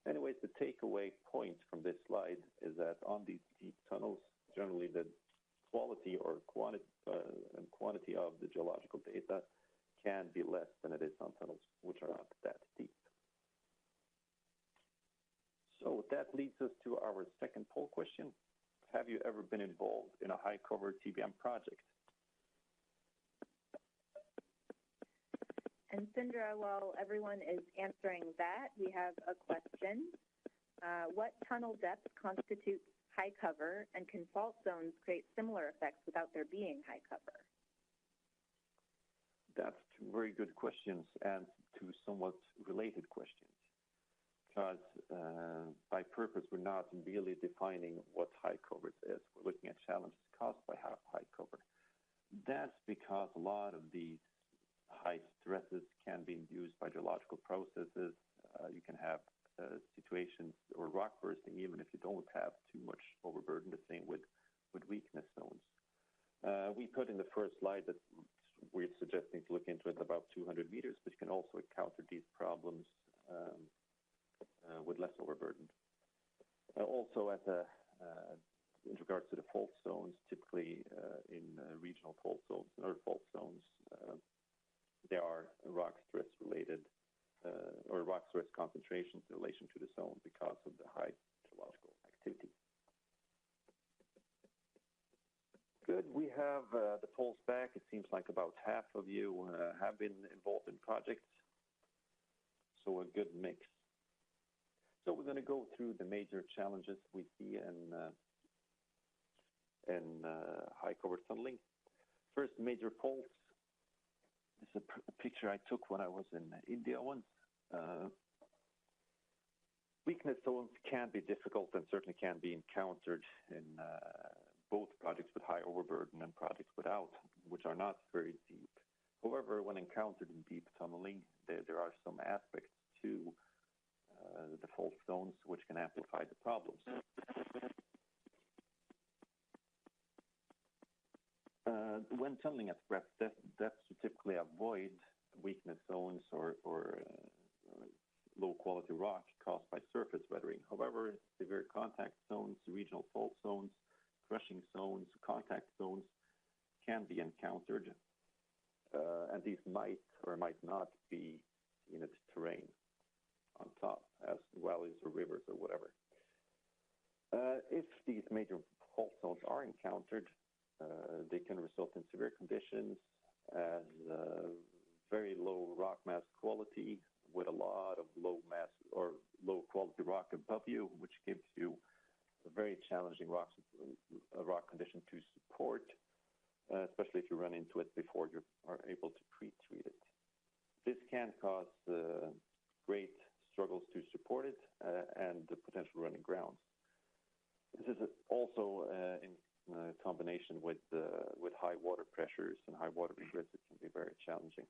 Anyways, the takeaway point from this slide is that on these deep tunnels, generally the quality or quantity of the geological data can be less than it is on tunnels which are not that deep. So that leads us to our second poll question. Have you ever been involved in a high-cover TBM project? And Sindra, while everyone is answering that, we have a question. What tunnel depth constitutes high cover, and can fault zones create similar effects without there being high cover? That's two very good questions and two somewhat related questions. Because by purpose, we're not really defining what high cover is. We're looking at challenges caused by high cover. That's because a lot of these high stresses can be induced by geological processes. You can have situations or rock bursting even if you don't have too much overburden, the same with weakness zones. We put in the first slide that we're suggesting to look into it about 200 meters, but you can also encounter these problems with less overburden. Also, in regards to the fault zones, typically in regional fault zones or fault zones, there are rock stress related or rock stress concentrations in relation to the zone because of the high geological activity. Good. We have the polls back. It seems like about half of you have been involved in projects, so a good mix. So we're going to go through the major challenges we see in high cover tunneling. First, major faults. This is a picture I took when I was in India once. Weakness zones can be difficult and certainly can be encountered in both projects with high overburden and projects without, which are not very deep. However, when encountered in deep tunneling, there are some aspects to the fault zones which can amplify the problems. When tunneling at depths, you typically avoid weakness zones or low-quality rock caused by surface weathering. However, severe contact zones, regional fault zones, crushing zones, contact zones can be encountered, and these might or might not be in its terrain on top, as valleys or rivers or whatever. If these major fault zones are encountered, they can result in severe conditions as very low rock mass quality with a lot of low mass or low quality rock above you, which gives you a very challenging rock condition to support, especially if you run into it before you are able to pre-treat it. This can cause great struggles to support it and the potential running grounds. This is also in combination with high water pressures and high water ingress, it can be very challenging.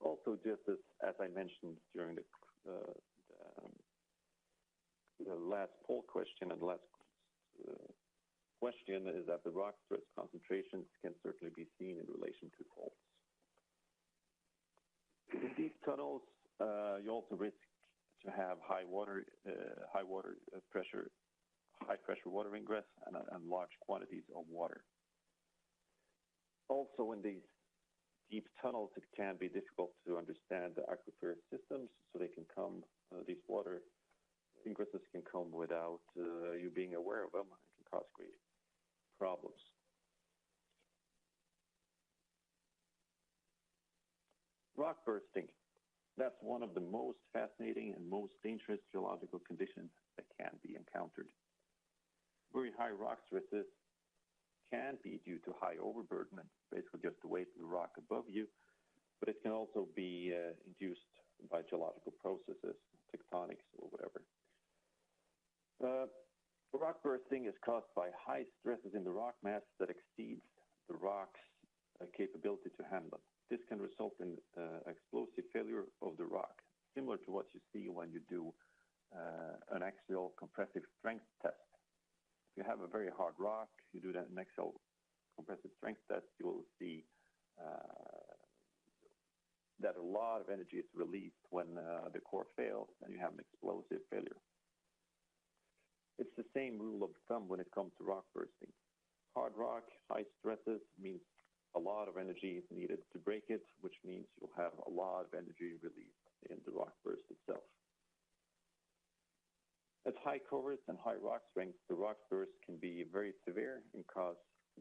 Also, just as I mentioned during the last poll question and the last question is that the rock stress concentrations can certainly be seen in relation to faults. In deep tunnels, you also risk to have high pressure water ingress and large quantities of water. Also, in these deep tunnels, it can be difficult to understand the aquifer systems, so they can come, these water ingresses can come without you being aware of them and can cause great problems. Rock bursting. That's one of the most fascinating and most dangerous geological conditions that can be encountered. Very high rock stresses can be due to high overburden, basically just the weight of the rock above you, but it can also be induced by geological processes, tectonics or whatever. Rock bursting is caused by high stresses in the rock mass that exceeds the rock's capability to handle. This can result in explosive failure of the rock, similar to what you see when you do an axial compressive strength test. If you have a very hard rock, you do an axial compressive strength test, you will see that a lot of energy is released when the core fails and you have an explosive failure. same rule of thumb when it comes to rock bursting. Hard rock, high stresses means a lot of energy is needed to break it, which means you'll have a lot of energy released in the rock burst itself. At high covers and high rock strength, the rock burst can be very severe and cause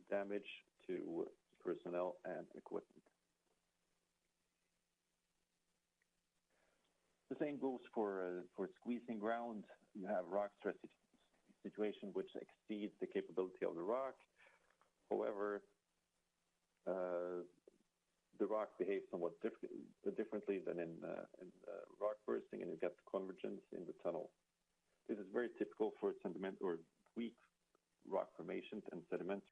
damage to personnel and equipment. The same goes for squeezing ground. You have rock stress situation which exceeds the capability of the rock. However, the rock behaves somewhat differently than in rock bursting, and you get convergence in the tunnel. This is very typical for sediment or weak rock formations and sedimentary